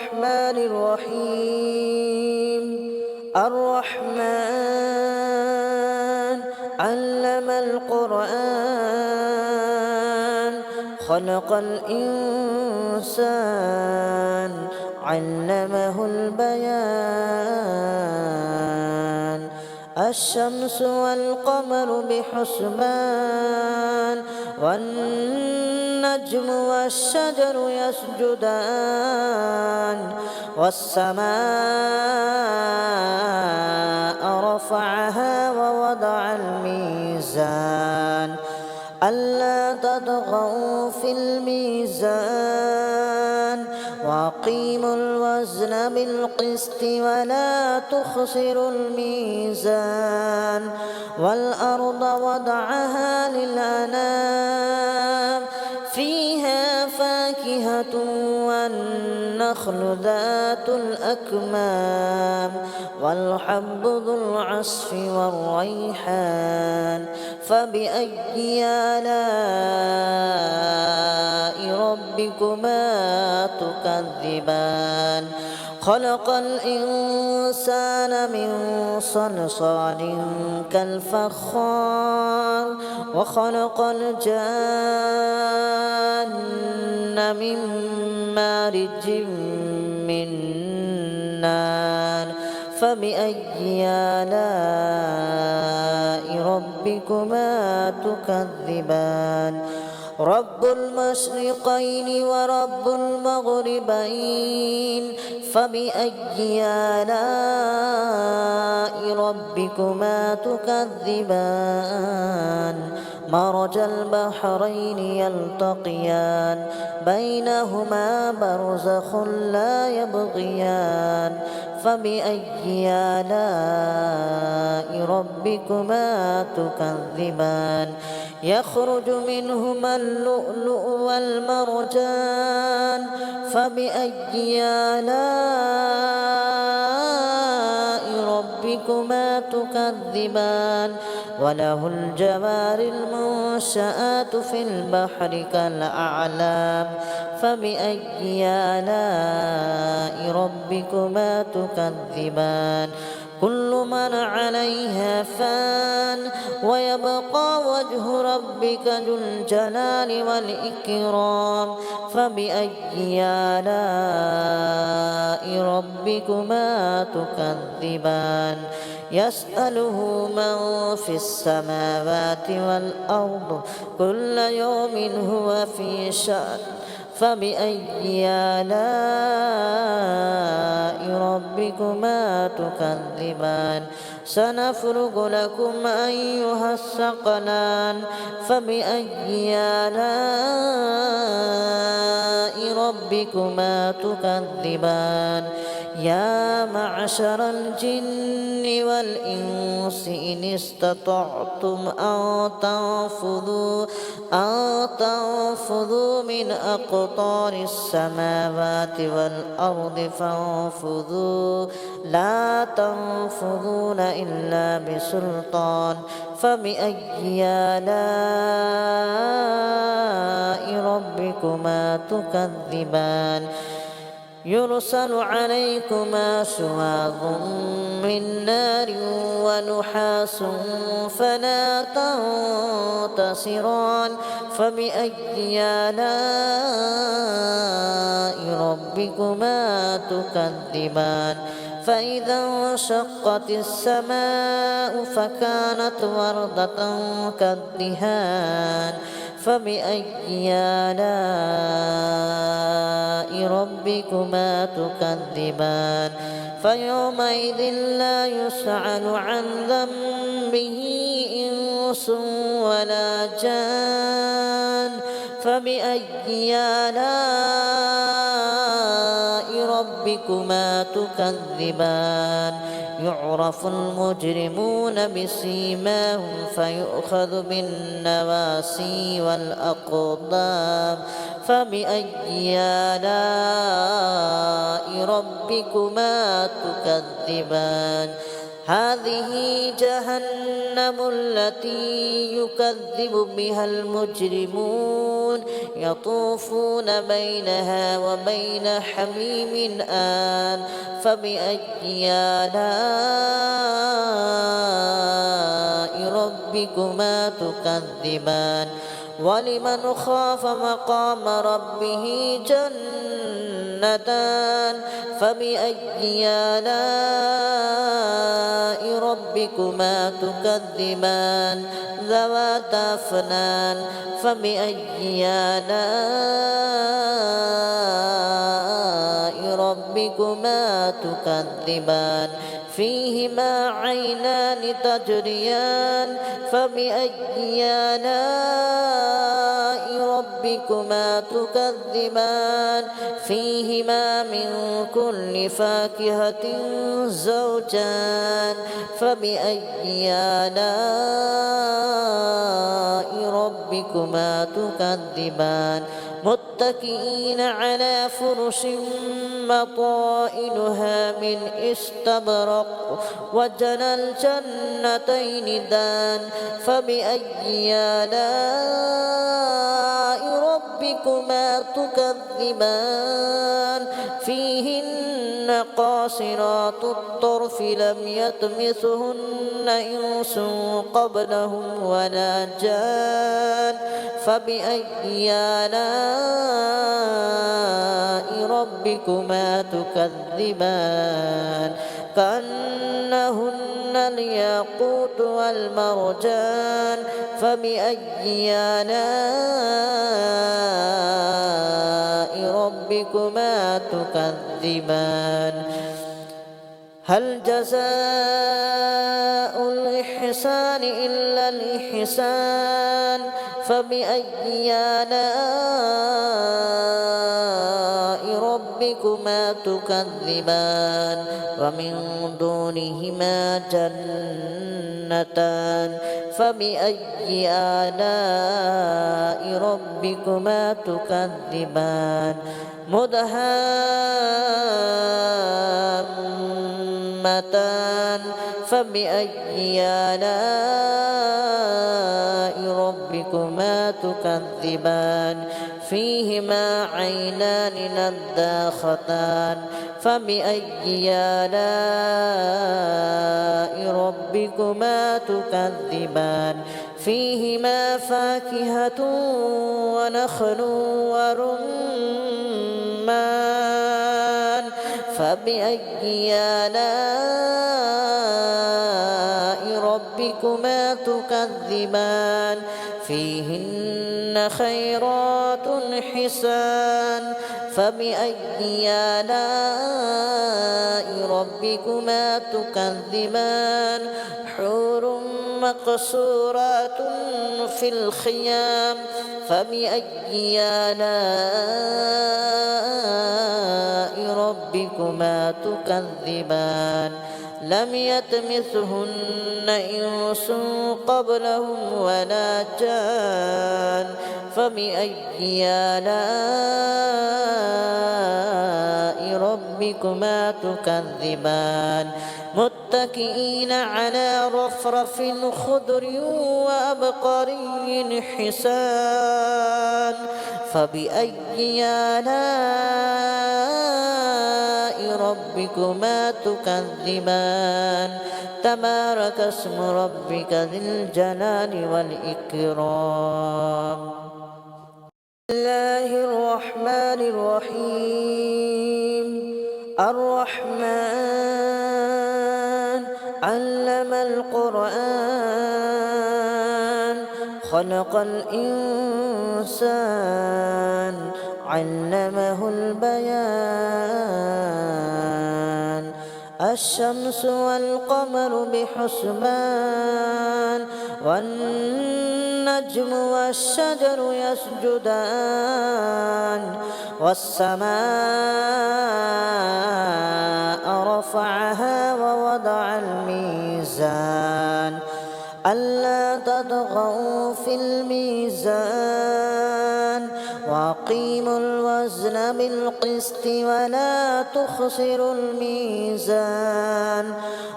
الرحمن الرحيم الرحمن علم القرآن خلق الإنسان علمه البيان الشمس والقمر بحسبان والنجم والشجر يسجدان والسماء رفعها ووضع الميزان ألا تطغوا في الميزان وأقيموا الوزن بالقسط ولا تخسروا الميزان والأرض وضعها للأنام فيها فاكهة والنخل ذات الأكمام والحب ذو العصف والريحان فبأي آلاء ربكما تكذبان خلق الإنسان من صلصال كالفخار وخلق الجان من مارج من نار فبأي آلاء ربكما تكذبان رب المشرقين ورب المغربين فبأي آلاء ربكما تكذبان مرج البحرين يلتقيان بينهما برزخ لا يبغيان فبأي آلاء ربكما تكذبان يخرج منهما اللؤلؤ والمرجان فبأي آلاء ربكما تكذبان وله الجوار المنشآت في البحر كالأعلام فبأي آلاء ربكما تكذبان كل من عليها فان ويبقى وجه ربك ذو الجلال والإكرام فبأي آلاء ربكما تكذبان يسأله من في السماوات والأرض كل يوم هو في شأن فبأي آلاء ربكما تكذبان سنفرغ لكم أيها الثقلان فبأي آلاء ربكما تكذبان يا معشر الجن والإنس إن استطعتم أن تنفذوا من أقطار السماوات والأرض فانفذوا لا تنفذون إلا بسلطان فبأي آلاء ربكما تكذبان يرسل عليكما شواظ من نار ونحاس فلا تنتصران فبأي آلاء ربكما تكذبان فإذا انشقت السماء فكانت وردة كالدهان فبأي آلاء ربكما تكذبان فيومئذ لا يسأل عن ذنبه إنس ولا جان فبأي آلاء ربكما تكذبان يعرف المجرمون بسيماهم فيؤخذ بالنواسي والأقدام فبأي آلاء ربكما تكذبان هذه جهنم التي يكذب بها المجرمون يطوفون بينها وبين حميم آن فبأي آلاء ربكما تكذبان ولمن خاف مقام ربه جنتان فبأي آلاء ربكما تكذبان ذواتا أفنان فبأي آلاء ربكما تكذبان فيهما عينان تجريان فبأي آلاء ربكما تكذبان فيهما من كل فاكهة زوجان فبأي آلاء ربكما تكذبان متكئين على فرش مطائنها من استبرق وجنى الجنتين دان فبأي آلاء ربكما تكذبان فيهن قاصرات الطرف لم يطمثهن إنس قبلهم ولا جان فبأي آلاء ربكما تكذبان كأنهن الياقوت والمرجان فبأي آلاء ربكما تكذبان هل جزاء الإحسان إلا الإحسان فبأي آلاء ربكما تكذبان ومن دونهما جنتان فبأي آلاء ربكما تكذبان مدهامتان فبأي آلاء ربكما تكذبان فيهما عينان نضاختان فبأي آلاء ربكما تكذبان فيهما فاكهة ونخل ورمان فبأي آلاء ربكما تكذبان فيهن خيرات حسان فبأي آلاء ربكما تكذبان حور مقصورات في الخيام فبأي آلاء ربكما تكذبان لم يطمثهن إنس قبلهم ولا جان فبأي آلاء ربكما تكذبان متكئين على رفرف خضر وأبقري حسان فبأي آلاء ربكما تكذبان تبارك اسم ربك ذي الجلال والإكرام بسم الله الرحمن الرحيم الرحمن علم القرآن خلق الإنسان علمه البيان الشمس والقمر بحسبان والنجم والشجر يسجدان والسماء رفعها ووضع الميزان ألا تطغوا في الميزان وأقيموا الوزن بالقسط ولا تخسروا الميزان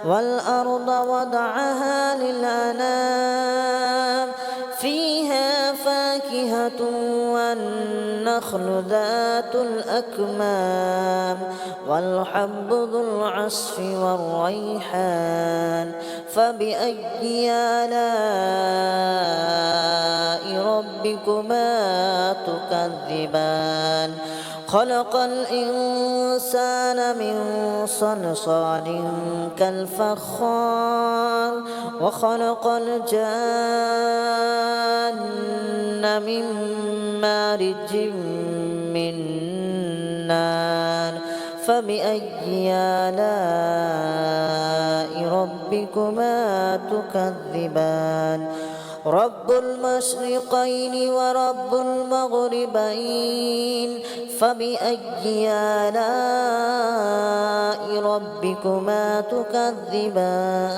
والأرض وضعها للأنام فيها فاكهة والنخل ذات الأكمام والحب ذو العصف والريحان فبأي آلاء ربكما تكذبان خلق الإنسان من صلصال كالفخار وخلق الجان من مارج من نار فبأي آلاء ربكما تكذبان رب المشرقين ورب المغربين فبأي آلاء ربكما تكذبان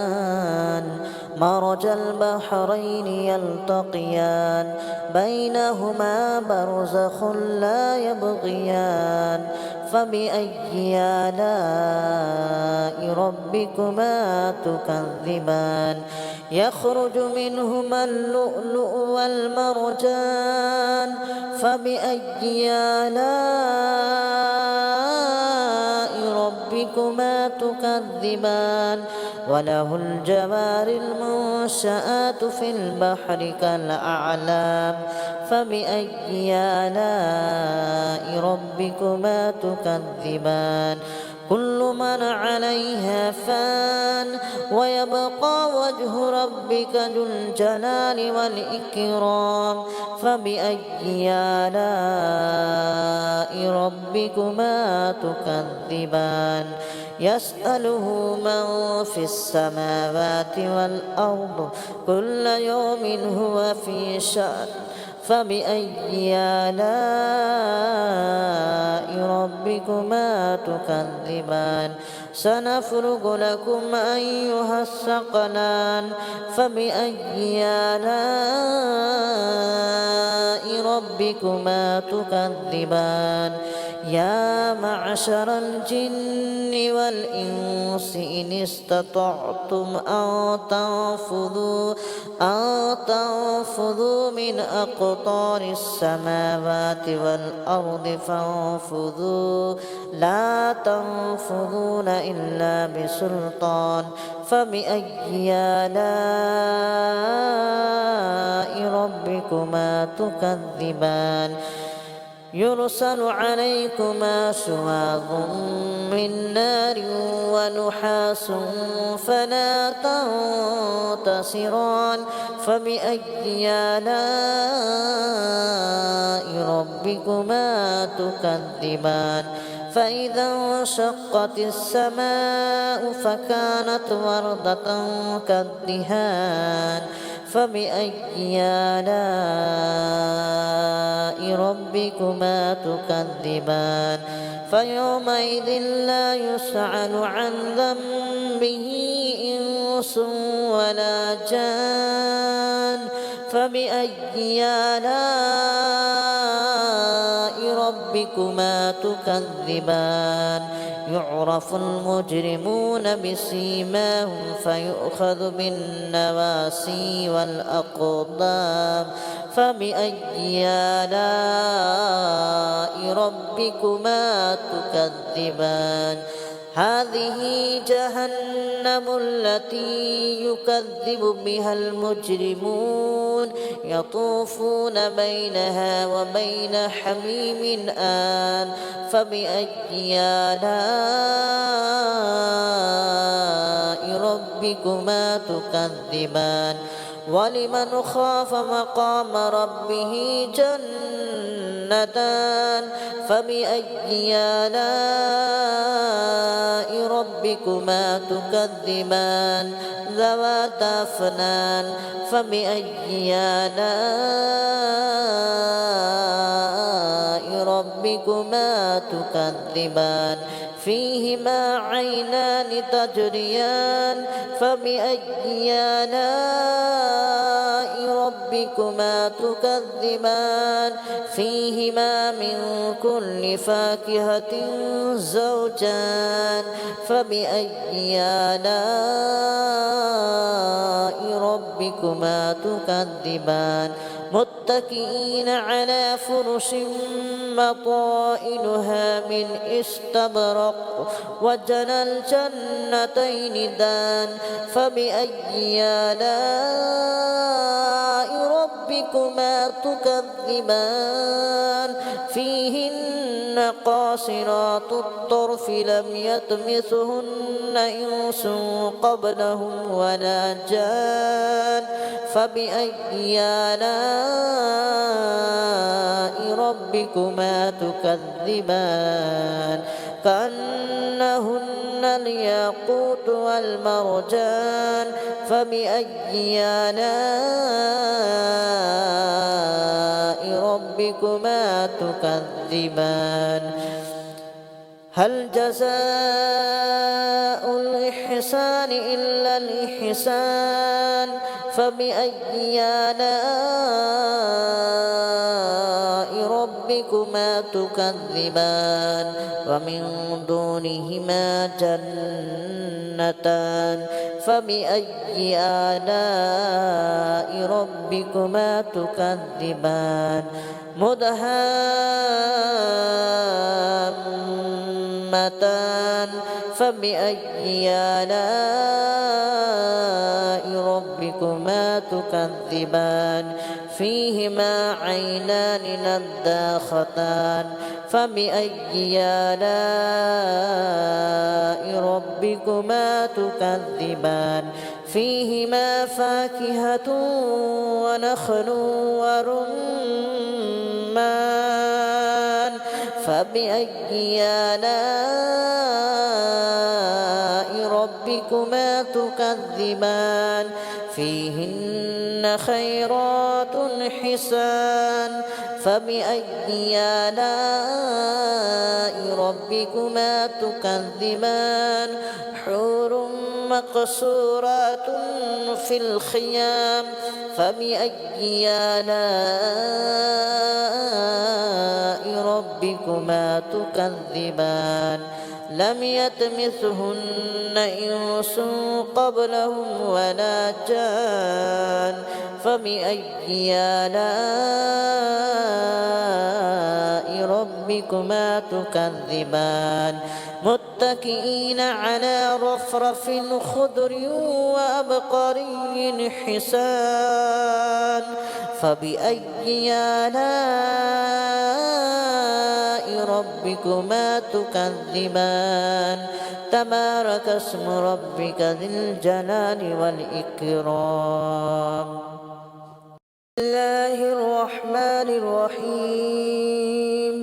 مرج البحرين يلتقيان بينهما برزخ لا يبغيان فبأي آلاء ربكما تكذبان يخرج منهما اللؤلؤ والمرجان فبأي آلاء ربكما تكذبان وله الجوار المنشآت في البحر كالأعلام فبأي آلاء ربكما تكذبان كل من عليها فان ويبقى وجه ربك ذو الجلال والإكرام فبأي آلاء ربكما تكذبان يسأله من في السماوات والأرض كل يوم هو في شأن فبأي آلاء ربكما تكذبان سنفرغ لكم أيها الثقلان فبأي آلاء ربكما تكذبان يا معشر الجن والإنس إن استطعتم أن تنفذوا من أقطار السماوات والأرض فانفذوا لا تنفذون إلا بسلطان فبأي آلاء ربكما تكذبان يرسل عليكما شواظ من نار ونحاس فلا تنتصران فبأي آلاء ربكما تكذبان فإذا انشقت السماء فكانت وردة كالدهان فبأي آلاء ربكما تكذبان فيومئذ لا يسأل عن ذنبه إنس ولا جان فبأي آلاء ربكما تكذبان يعرف المجرمون بسيماهم فيؤخذ بالنواسي والأقدام فبأي آلاء ربكما تكذبان هذه جهنم التي يكذب بها المجرمون يطوفون بينها وبين حميم آن فبأي آلاء ربكما تكذبان ولمن خاف مقام ربه جنتان فبأي آلاء ربكما تكذبان ذواتا أفنان فبأي آلاء ربكما ربكما تكذبان فيهما عينان تجريان فبأي آلاء ربكما تكذبان فيهما من كل فاكهة زوجان فبأي آلاء ربكما تكذبان متكئين على فرش مطائنها من استبرق وجنى الجنتين دان فبأي آلاء ربكما تكذبان فيهن قاصرات الطرف لم يطمثهن إنس قبلهم ولا جان فبأي آلاء ربكما تكذبان كأنهن الياقوت والمرجان فبأي آلاء ربكما تكذبان هل جزاء الإحسان إلا الإحسان فبأي آلاء ربكما تكذبان ومن دونهما جنتان فبأي آلاء ربكما تكذبان مدهامتان فبأي آلاء ربكما تكذبان فيهما عينان نضاختان فبأي آلاء ربكما تكذبان فيهما فاكهة ونخل ورمان فبأي آلاء ربكما تكذبان فيهن خيرات حسان فبأي آلاء ربكما تكذبان حور مقصورات في الخيام فبأي آلاء ربكما تكذبان لم يطمثهن إنس قبلهم ولا جان فبأي آلاء ربكما تكذبان متكئين على رفرف خضر وأبقري حسان فبأي آلاء ربكما تكذبان تبارك اسم ربك ذي الجلال والإكرام بسم الله الرحمن الرحيم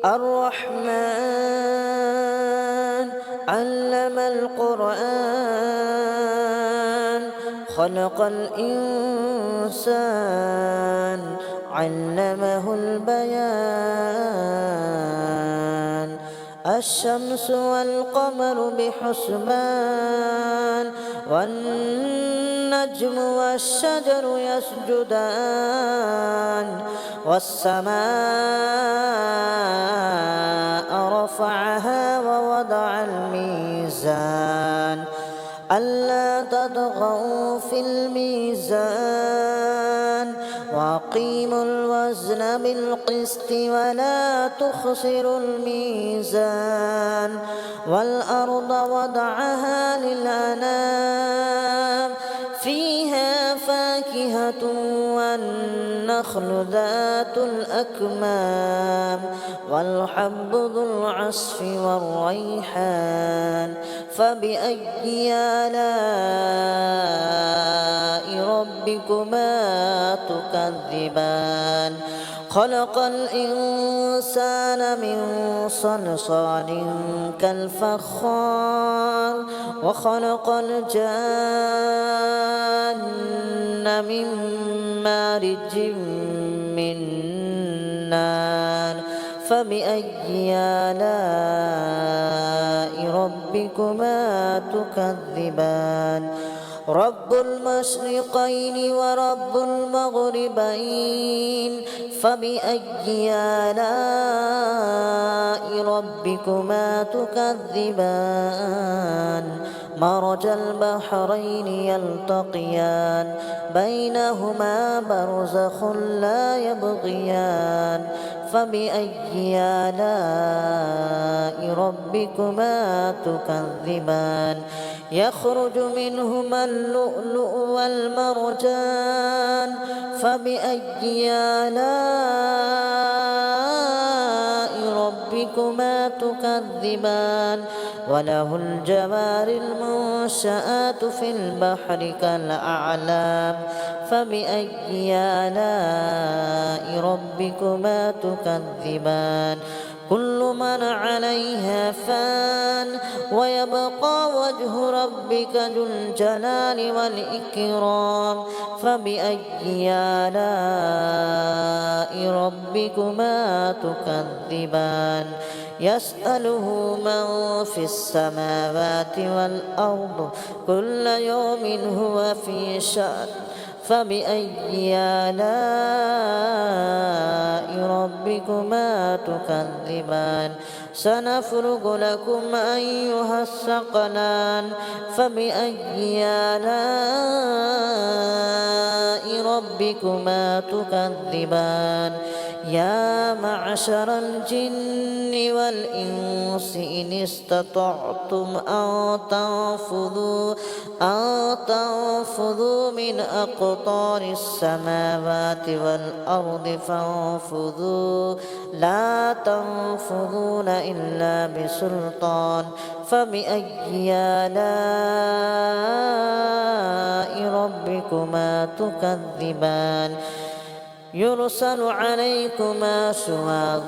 الرحمن علم القرآن خلق الإنسان علمه البيان الشمس والقمر بحسبان والنجم والشجر يسجدان والسماء رفعها ووضع الميزان ألا تطغوا في الميزان وأقيموا الوزن بالقسط ولا تخسروا الميزان والأرض وضعها للأنام فيها فاكهة والنخل ذات الأكمام والحب ذو العصف والريحان فبأي آلاء ربكما تكذبان خلق الإنسان من صلصال كالفخار وخلق الجان من مارج من نار فبأي آلاء ربكما تكذبان رب المشرقين ورب المغربين فبأي آلاء ربكما تكذبان مرج البحرين يلتقيان بينهما برزخ لا يبغيان فبأي آلاء ربكما تكذبان يخرج منهما اللؤلؤ والمرجان فبأي آلاء ربكما تكذبان وله الجوار المنشآت في البحر كالأعلام فبأي آلاء ربكما تكذبان كل من عليها فان ويبقى وجه ربك ذو الجلال والإكرام فبأي آلاء ربكما تكذبان يسأله من في السماوات والأرض كل يوم هو في شأن فبأي آلاء ربكما تكذبان سنفرغ لكم أيها الثقلان فبأي آلاء ربكما تكذبان يا معشر الجن والإنس إن استطعتم أن تنفذوا من أقطار السماوات والأرض فانفذوا لا تنفذون إلا بسلطان فبأي آلاء ربكما تكذبان يرسل عليكما شواظ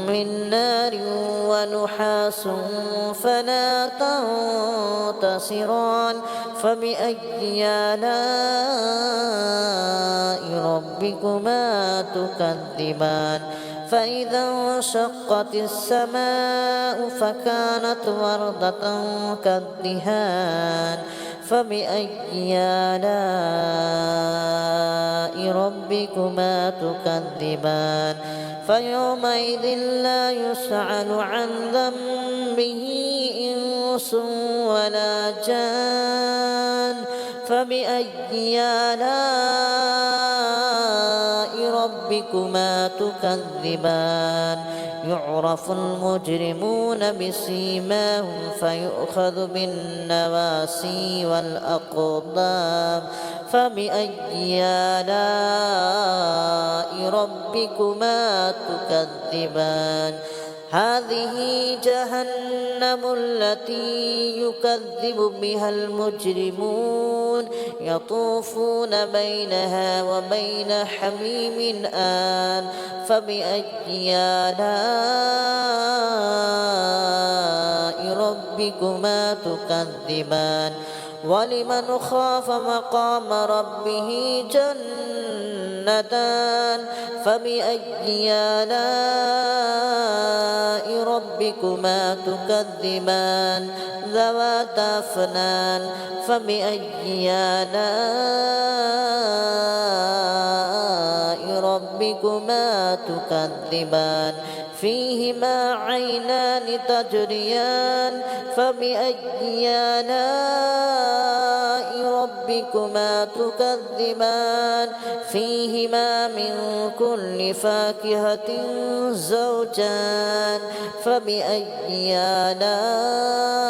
من نار ونحاس فلا تنتصران فبأي آلاء ربكما تكذبان فإذا انشقت السماء فكانت وردة كالدهان فبأي آلاء ربكما تكذبان فيومئذ لا يسأل عن ذنبه إنس ولا جان فبأي آلاء ربكما تكذبان يعرف المجرمون بسيماهم فيؤخذ بالنواسي والأقدام فبأي آلاء ربكما تكذبان هذه جهنم التي يكذب بها المجرمون يطوفون بينها وبين حميم آن فبأي آلاء ربكما تكذبان ولمن خاف مقام ربه جنتان فبأي آلاء ربكما تكذبان ذواتا أفنان فبأي آلاء ربكما تكذبان فيهما عينان تجريان فبأي آلاء ربكما تكذبان فيهما من كل فاكهة زوجان فبأي آلاء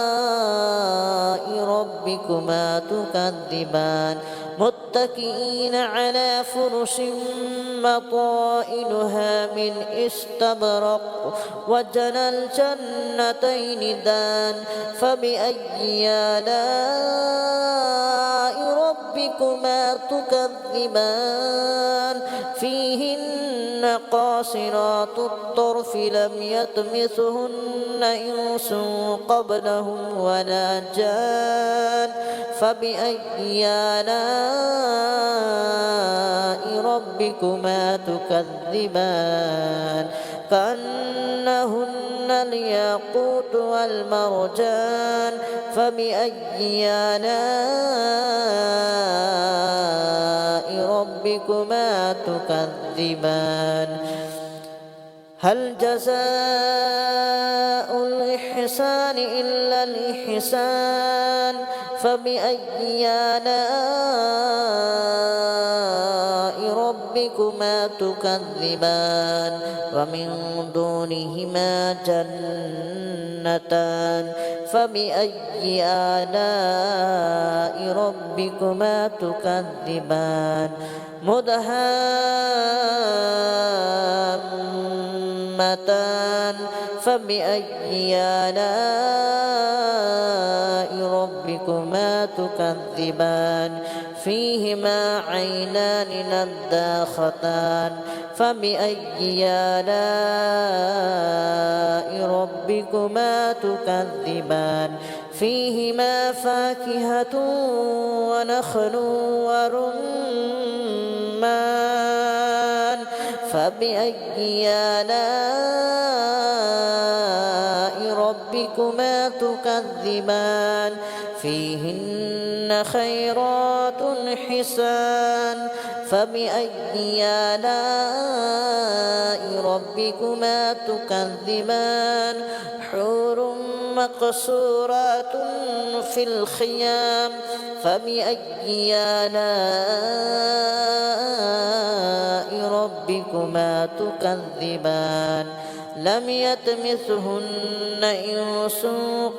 ربكما تكذبان متكئين على فرش مطائنها من استبرق وجنى الجنتين دان فبأي آلاء ربكما تكذبان فيهن قاصرات الطرف لم يطمثهن إنس قبلهم ولا جان فبأي آلاء ربكما تكذبان كأنهن الياقوت والمرجان فبأي آلاء ربكما تكذبان هل جزاء الإحسان إلا الإحسان فبأي آلاء ربكما تكذبان ومن دونهما جنتان فبأي آلاء ربكما تكذبان مدهامتان فبأي آلاء ربكما تكذبان فيهما عينان نضاختان فبأي آلاء ربكما تكذبان فيهما فاكهة ونخل ورمان فبأي آلاء ربكما تكذبان فيهن خيرات حسان فبأي آلاء ربكما تكذبان حور مقصورات في الخيام فبأي آلاء ربكما تكذبان لم يطمثهن إنس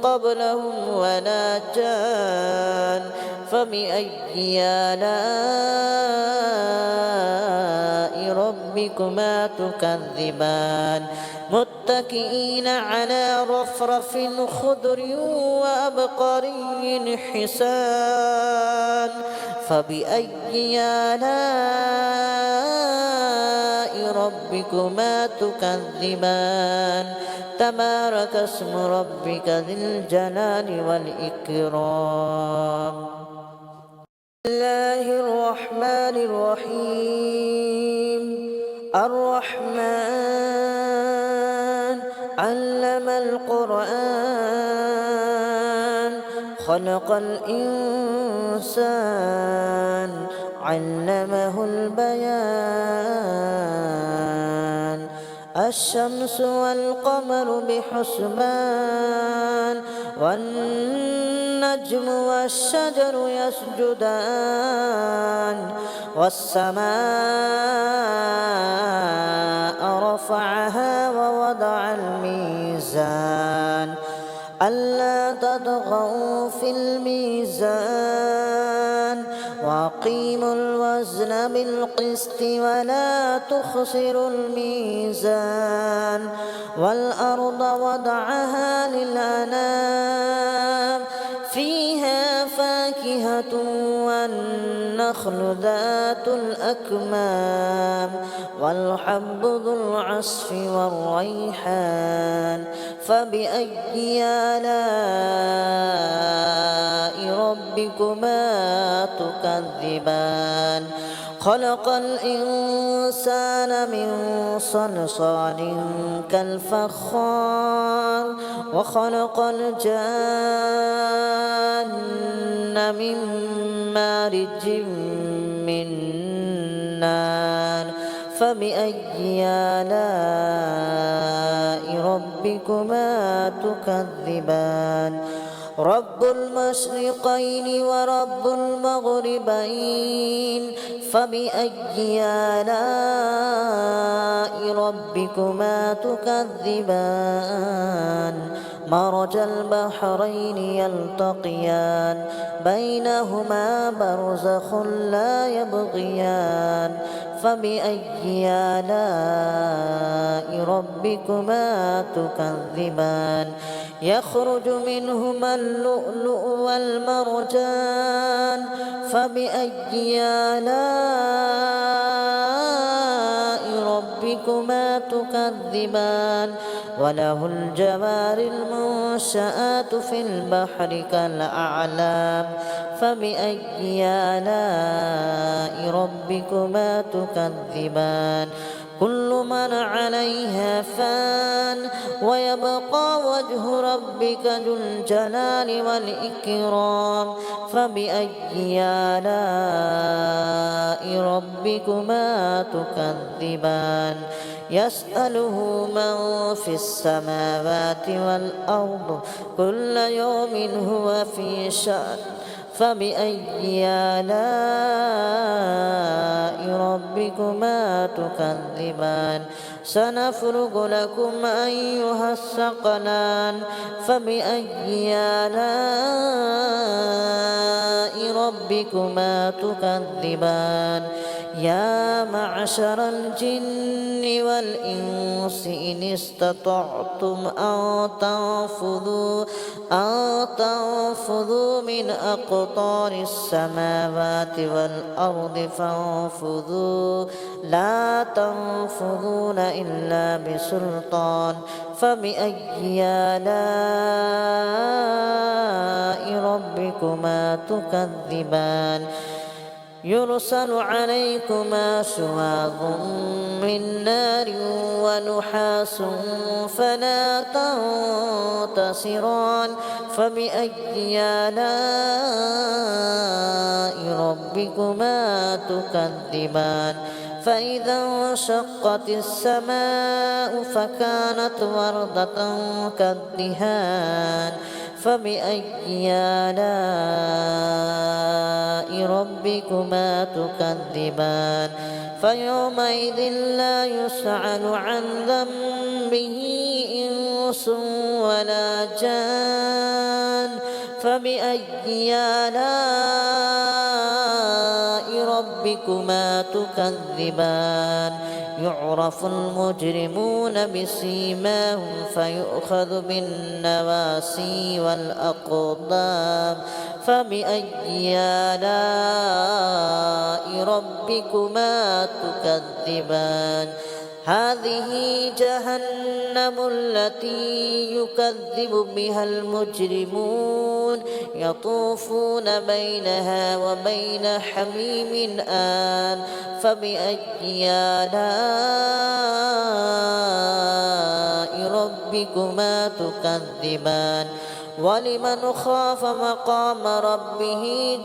قبلهم ولا جان فبأي آلاء ربكما تكذبان متكئين على رفرف خضر وأبقري حسان فبأي آلاء ربكما تكذبان تبارك اسم ربك ذي الجلال والإكرام بسم الله الرحمن الرحيم الرحمن علم القرآن خلق الإنسان علمه البيان الشمس والقمر بحسبان والنجم والشجر يسجدان والسماء رفعها ووضع الميزان ألا تطغوا في الميزان وأقيموا الوزن بالقسط ولا تخسروا الميزان والأرض وضعها للأنام فيها فاكهة والنخل ذات الأكمام والحب ذو العصف والريحان فبأي آلاء ربكما تكذبان خلق الإنسان من صلصال كالفخار وخلق الجان من مارج من نار فبأي آلاء ربكما تكذبان رب المشرقين ورب المغربين فبأي آلاء ربكما تكذبان مرج البحرين يلتقيان بينهما برزخ لا يبغيان فبأي آلاء ربكما تكذبان يخرج منهما اللؤلؤ والمرجان فبأي آلاء ربكما تكذبان وله الجوار المنشآت في البحر كالأعلام فبأي آلاء ربكما تكذبان كل من عليها فان ويبقى وجه ربك ذو الجلال والإكرام فبأي آلاء ربكما تكذبان يسأله من في السماوات والأرض كل يوم هو في شأن فبأي آلاء ربكما تكذبان سنفرغ لكم أيها الثقلان فبأي آلاء ربكما تكذبان يا معشر الجن والإنس إن استطعتم أن تنفذوا من أقطار السماوات والأرض فانفذوا لا تنفذون إلا بسلطان فبأي آلاء ربكما تكذبان يرسل عليكما شواظ من نار ونحاس فلا تنتصران فبأي آلاء ربكما تكذبان فإذا انشقت السماء فكانت وردة كالدهان فبأي آلاء ربكما تكذبان فيومئذ لا يسأل عن ذنبه إنس ولا جان فبأي آلاء ربكما تكذبان يعرف المجرمون بسيماهم فيؤخذ بالنواسي والأقدام فبأي آلاء ربكما تكذبان هذه جهنم التي يكذب بها المجرمون يطوفون بينها وبين حميم آن فبأي آلاء ربكما تكذبان ولمن خاف مقام ربه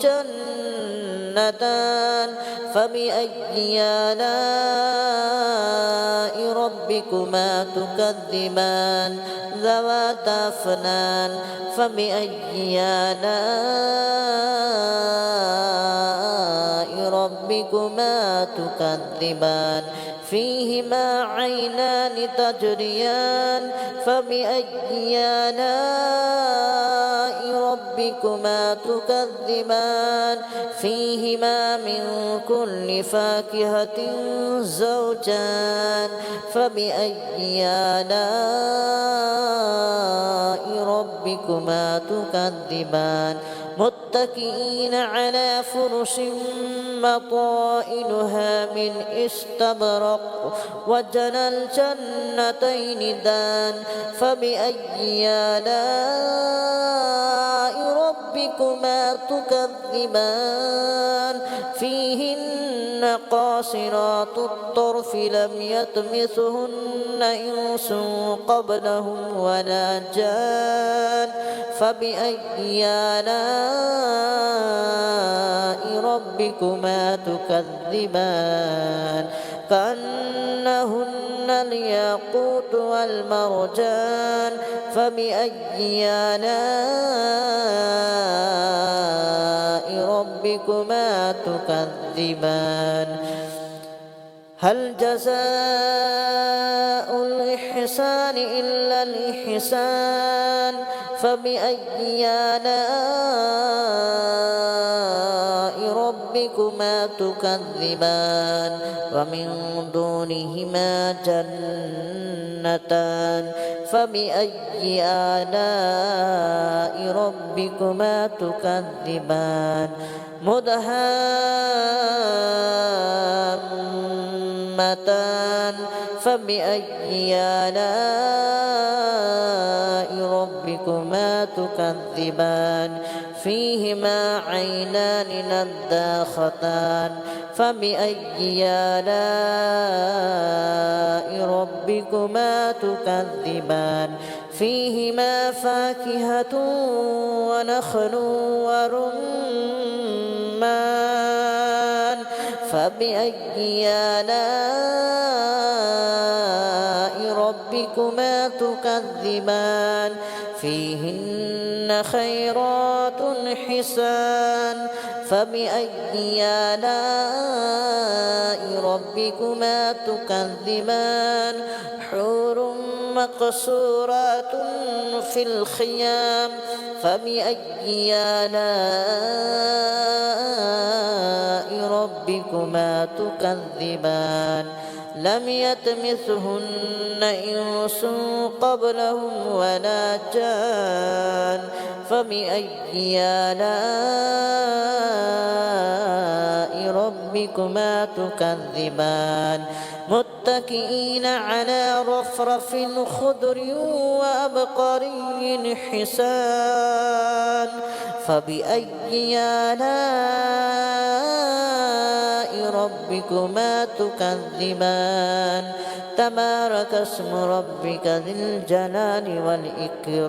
جنتان فبأي آلاء ربكما تكذبان ذواتا أفنان فبأي آلاء ربكما تكذبان فيهما عينان تجريان فبأي آلاء ربكما تكذبان فيهما من كل فاكهة زوجان فبأي آلاء ربكما تكذبان متكئين على فرش بطائنها من استبرق وجنى الجنتين دان فبأي آلاء ربكما تكذبان فيهن قاصرات الطرف لم يطمثهن إنس قبلهم ولا جان فبأي آلاء ربكما تكذبان كأنهن الياقوت والمرجان فبأي آلاء ربكما تكذبان هل جزاء الإحسان إلا الإحسان فبأي آلاء ربكما تكذبان ومن دونهما جنتان فبأي آلاء ربكما تكذبان مدهامتان فبأي آلاء ربكما ربكما تكذبان فيهما عينان نضاختان فبأي آلاء ربكما تكذبان فيهما فاكهة ونخل ورمان فبأي آلاء ربكما تكذبان فيهن خيرات حسان فبأي آلاء ربكما تكذبان حور مقصورات في الخيام فبأي آلاء ربكما تكذبان لم يطمثهن إنس قبلهم ولا جان فبأي آلاء ربكما تكذبان متكئين على رفرف خضر وأبقري حسان فبأي آلاء ربكما تكذبان تبارك اسم ربك ذي الجلال والإكرام.